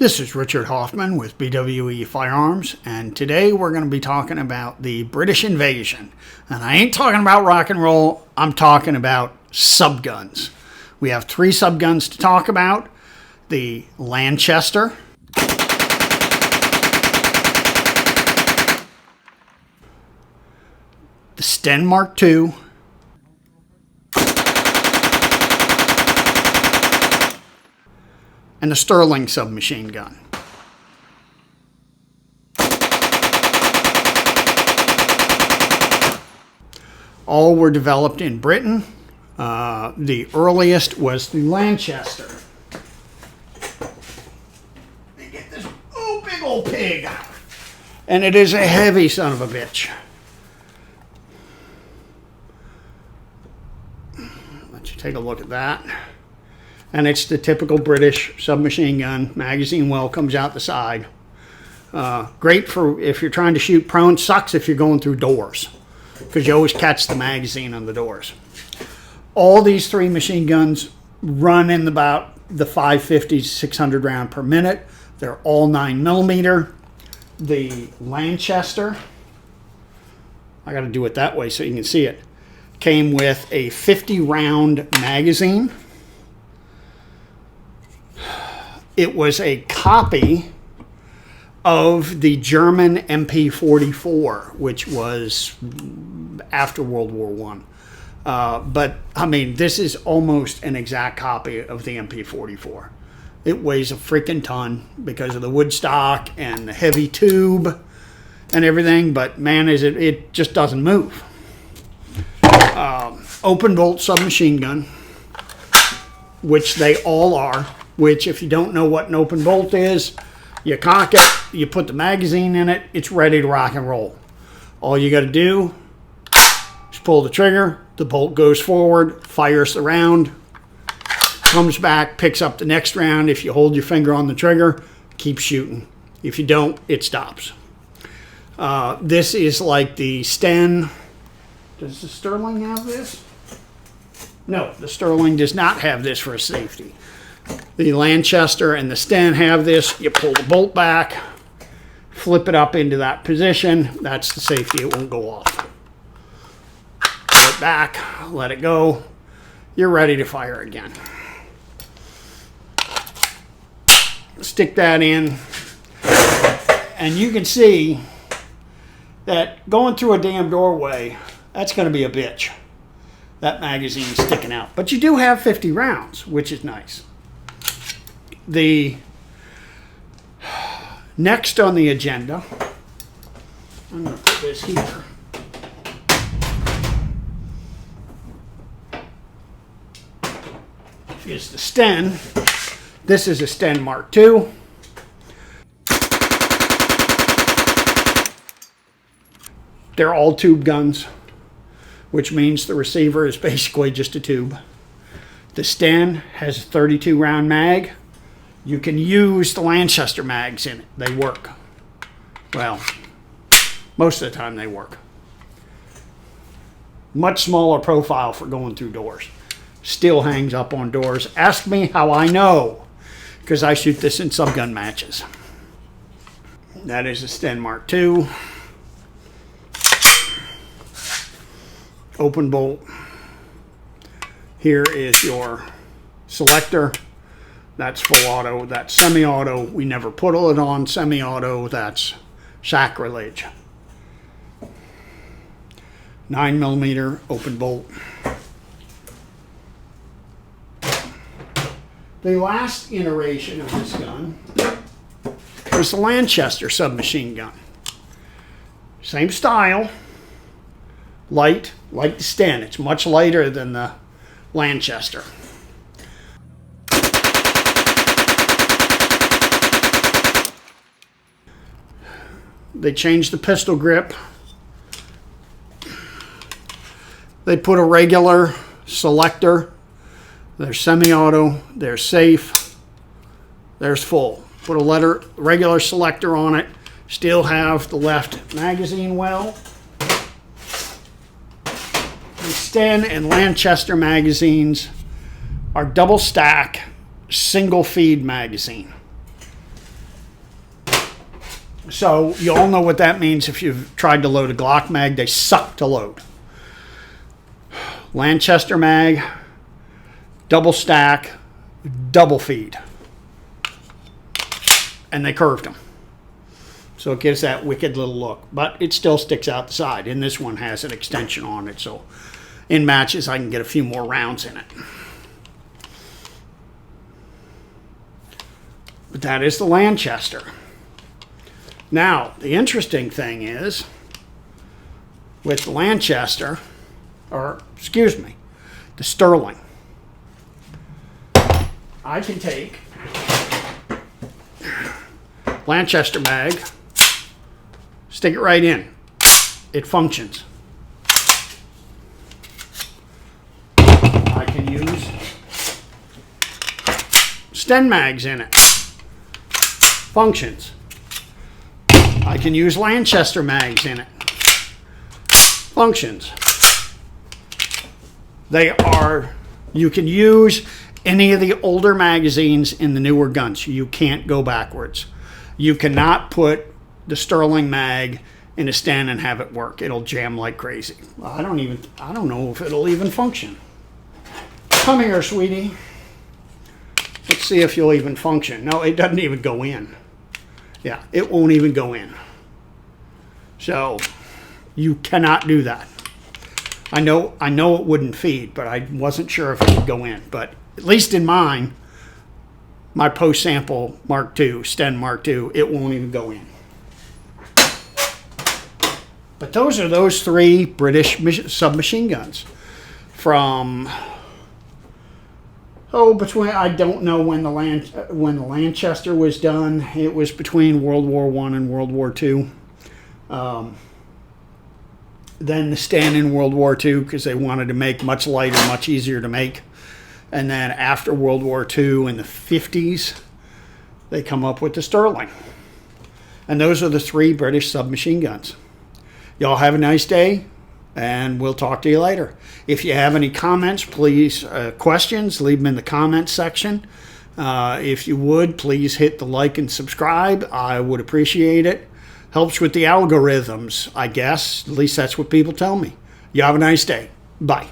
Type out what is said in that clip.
This is Richard Hoffman with BWE Firearms, and today we're going to be talking about the British invasion. And I ain't talking about rock and roll, I'm talking about subguns. We have three subguns to talk about. The Lanchester, the Sten Mark II, and the Sterling submachine gun. All were developed in Britain. The earliest was the Lanchester. They get this big old pig. And it is a heavy son of a bitch. Let you take a look at that. And it's the typical British submachine gun. Magazine well comes out the side. Great for if you're trying to shoot prone. Sucks if you're going through doors, because you always catch the magazine on the doors. All these three machine guns run in about the 550 to 600 round per minute. They're all 9mm. The Lanchester, I got to do it that way so you can see it, came with a 50 round magazine. It was a copy of the German MP44, which was after World War I. But, I mean, this is almost an exact copy of the MP44. It weighs a freaking ton because of the wood stock and the heavy tube and everything. But, man, it just doesn't move. Open bolt submachine gun, which they all are. Which, if you don't know what an open bolt is, you cock it, you put the magazine in it, it's ready to rock and roll. All you got to do is pull the trigger, the bolt goes forward, fires the round, comes back, picks up the next round. If you hold your finger on the trigger, keep shooting. If you don't, it stops. This is like the Sten. Does the Sterling have this? No, the Sterling does not have this for safety. The Lanchester and the Sten have this. You pull the bolt back, flip it up into that position. That's the safety. It won't go off. Pull it back, let it go. You're ready to fire again. Stick that in, and you can see that going through a damn doorway, that's going to be a bitch. That magazine's sticking out. But you do have 50 rounds, which is nice. The next on the agenda, I'm going to put this here. Is the Sten. This is a Sten Mark II. They're all tube guns, which means the receiver is basically just a tube. The Sten has a 32 round mag. You can use the Lanchester mags in it. They work. Well, most of the time they work. Much smaller profile for going through doors. Still hangs up on doors. Ask me how I know, because I shoot this in subgun matches. That is a Sten Mark II. Open bolt. Here is your selector. That's full auto. That's semi-auto. We never put it on semi-auto. That's sacrilege. 9mm open bolt. The last iteration of this gun was the Lanchester submachine gun. Same style. Light, like the Sten. It's much lighter than the Lanchester. They changed the pistol grip. They put a regular selector. There's semi-auto. There's safe. There's full. Put a regular selector on it. Still have the left magazine well. The Sten and Lanchester magazines are double stack, single feed magazine. So you all know what that means if you've tried to load a Glock mag. They suck to load. Lanchester mag, double stack, double feed. And they curved them. So it gives that wicked little look. But it still sticks out the side. And this one has an extension on it. So in matches, I can get a few more rounds in it. But that is the Lanchester. Now, the interesting thing is, with the Lanchester, or excuse me, the Sterling, I can take Lanchester mag, stick it right in. It functions. I can use Sten mags in it. Functions. I can use Lanchester mags in it. Functions. You can use any of the older magazines in the newer guns. You can't go backwards. You cannot put the Sterling mag in a Sten and have it work. It'll jam like crazy. I don't know if it'll even function. Come here, sweetie. Let's see if you'll even function. No, it doesn't even go in. Yeah, it won't even go in. So you cannot do that. I know it wouldn't feed, but I wasn't sure if it would go in. But at least in mine, my post sample Mark II, Sten Mark II, it won't even go in. But those are those three British submachine guns from between, I don't know when the Lanchester was done. It was between World War I and World War II. Then the Sten in World War II, because they wanted to make much lighter, much easier to make. And then after World War II in the 50s, they come up with the Sterling. And those are the three British submachine guns. Y'all have a nice day, and we'll talk to you later. If you have any comments, please, questions, leave them in the comments section. If you would, please hit the like and subscribe. I would appreciate it. Helps with the algorithms, I guess. At least that's what people tell me. You have a nice day. Bye.